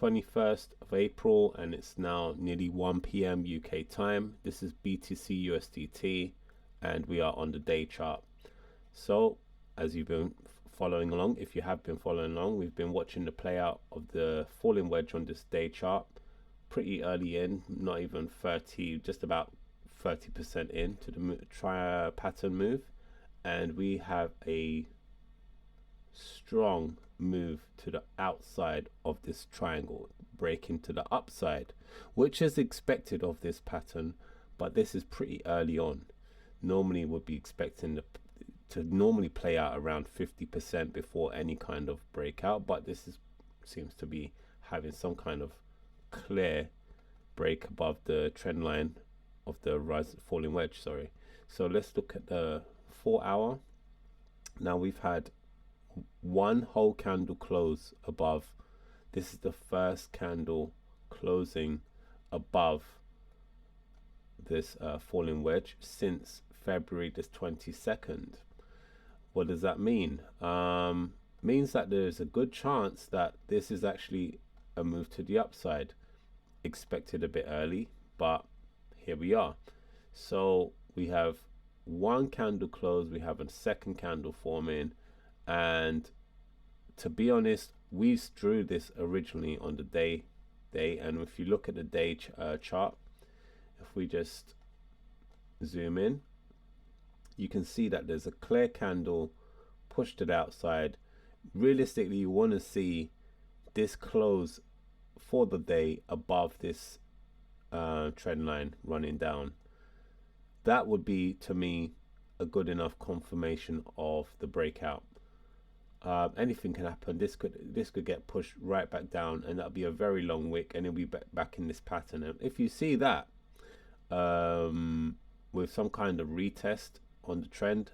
21st of April and it's now nearly 1 p.m. UK time. This is BTCUSDT and we are on the day chart. So as you've been following along, if you have been following along, we've been watching the play out of the falling wedge on this day chart pretty early in, not even 30, just about 30% into the pattern move, and we have a strong move to the outside of this triangle, breaking to the upside, which is expected of this pattern, but this is pretty early on. Normally would be expecting to normally play out around 50% before any kind of breakout, but this seems to be having some kind of clear break above the trend line of the falling wedge. Sorry. So let's look at the 4 hour. Now we've had one whole candle close above. This is the first candle closing above this falling wedge since February the 22nd. What does that mean? Means that there's a good chance that this is actually a move to the upside, expected a bit early, but here we are. So we have one candle close, we have a second candle forming, and to be honest, we drew this originally on the day, and if you look at the day chart, if we just zoom in, you can see that there's a clear candle pushed to the outside. Realistically, you want to see this close for the day above this trend line running down. That would be, to me, a good enough confirmation of the breakout. Anything can happen. This could get pushed right back down, and that'll be a very long wick, and it'll be back in this pattern. And if you see that with some kind of retest on the trend,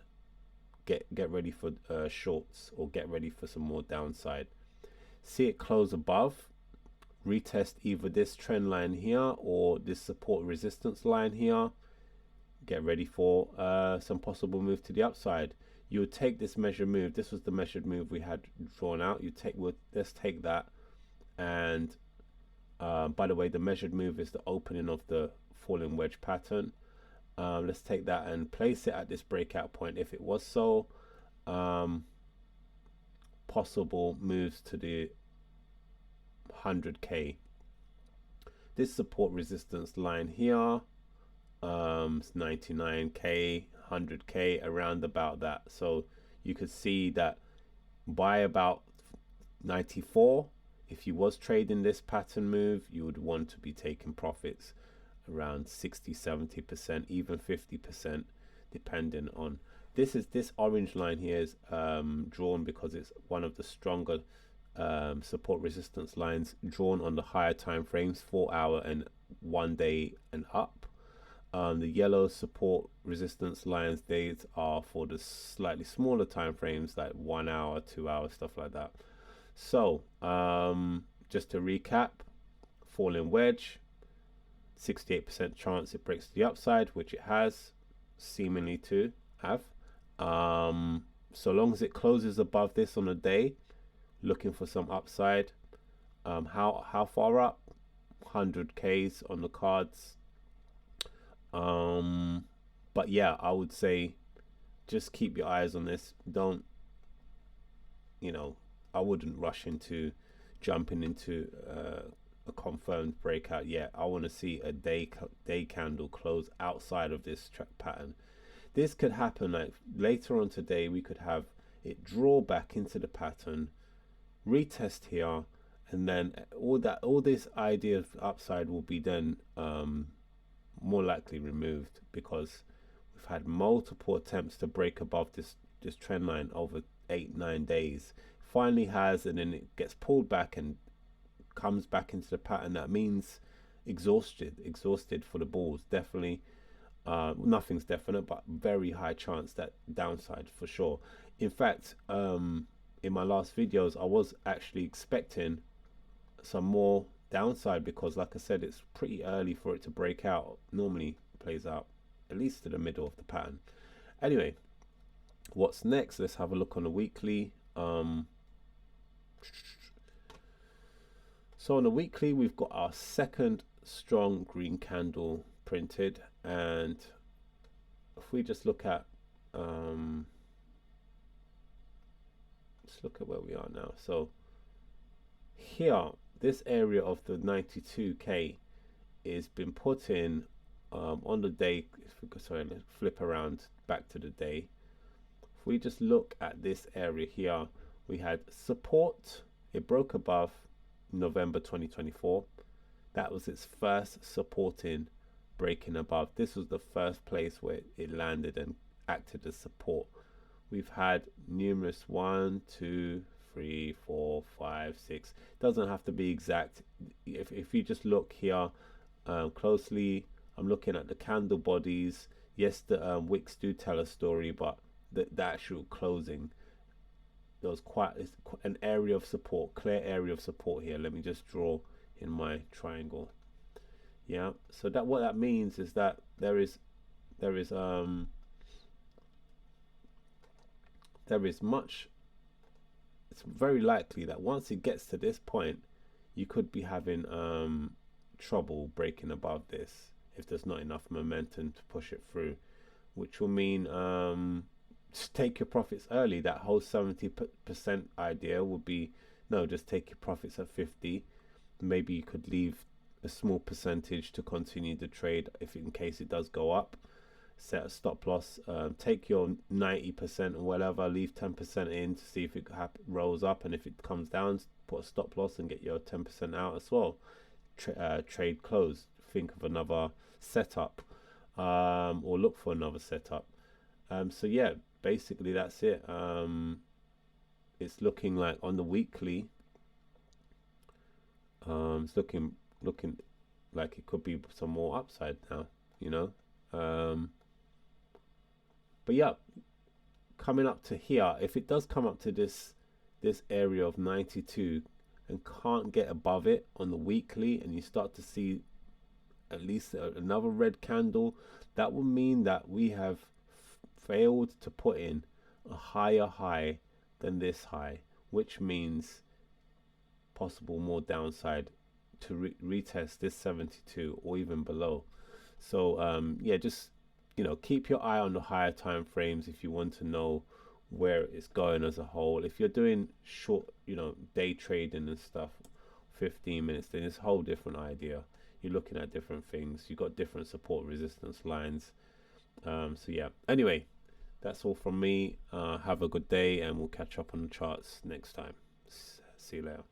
get ready for shorts, or get ready for some more downside. See it close above, retest either this trend line here or this support resistance line here, get ready for some possible move to the upside. You would take this measured move. This was the measured move we had drawn out. Let's take that, and by the way, the measured move is the opening of the falling wedge pattern. Let's take that and place it at this breakout point. If it was so, possible moves to the 100k. This support resistance line here, 99k, 100k, around about that. So you could see that by about 94, if you was trading this pattern move, you would want to be taking profits around 60-70%, even 50%, depending on this orange line here is drawn because it's one of the stronger support resistance lines drawn on the higher time frames, 4 hour and 1 day and up. The yellow support resistance lines, these are for the slightly smaller time frames, like 1 hour, 2 hours, stuff like that. So just to recap, falling wedge, 68% chance it breaks to the upside, which it has seemingly to have. So long as it closes above this on a day, looking for some upside. How far up? 100k's on the cards. But yeah, I would say just keep your eyes on this. Don't, I wouldn't rush into jumping into a confirmed breakout yet. I want to see a day candle close outside of this pattern. This could happen like later on today. We could have it draw back into the pattern, retest here, and then all this idea of upside will be then more likely removed, because we've had multiple attempts to break above this trend line over 8-9 days. Finally has, and then it gets pulled back and comes back into the pattern. That means exhausted for the bulls. Definitely nothing's definite, but very high chance that downside for sure. In fact, in my last videos I was actually expecting some more downside, because like I said, it's pretty early for it to break out. Normally plays out at least to the middle of the pattern. Anyway, what's next? Let's have a look on the weekly. So on the weekly, we've got our second strong green candle printed, and if we just look at let's look at where we are now. So here, this area of the 92k is been put in on the day. Sorry, let's flip around back to the day. If we just look at this area here, we had support. It broke above November 2024. That was its first supporting, breaking above. This was the first place where it landed and acted as support. We've had numerous 1, 2, 3, 4, 5, 6. Doesn't have to be exact. If you just look here closely, I'm looking at the candle bodies. Yes, the wicks do tell a story, but the actual closing, there was quite an area of support, clear area of support here. Let me just draw in my triangle. Yeah, so that what that means is that there is much. It's very likely that once it gets to this point, you could be having trouble breaking above this if there's not enough momentum to push it through, which will mean just take your profits early. That whole 70% idea would be, no, just take your profits at 50. Maybe you could leave a small percentage to continue the trade if in case it does go up. Set a stop loss, take your 90% or whatever, leave 10% in to see if it rolls up, and if it comes down, put a stop loss and get your 10% out as well. Trade closed. Think of another setup, or look for another setup. So yeah, basically that's it. It's looking like on the weekly, it's looking like it could be some more upside now, you know. But yeah, coming up to here, if it does come up to this area of 92 and can't get above it on the weekly, and you start to see at least another red candle, that will mean that we have failed to put in a higher high than this high, which means possible more downside to retest this 72 or even below. So yeah, just keep your eye on the higher time frames if you want to know where it's going as a whole. If you're doing short, day trading and stuff, 15 minutes, then it's a whole different idea. You're looking at different things. You've got different support resistance lines. So yeah, anyway, that's all from me. Have a good day, and we'll catch up on the charts next time. See you later.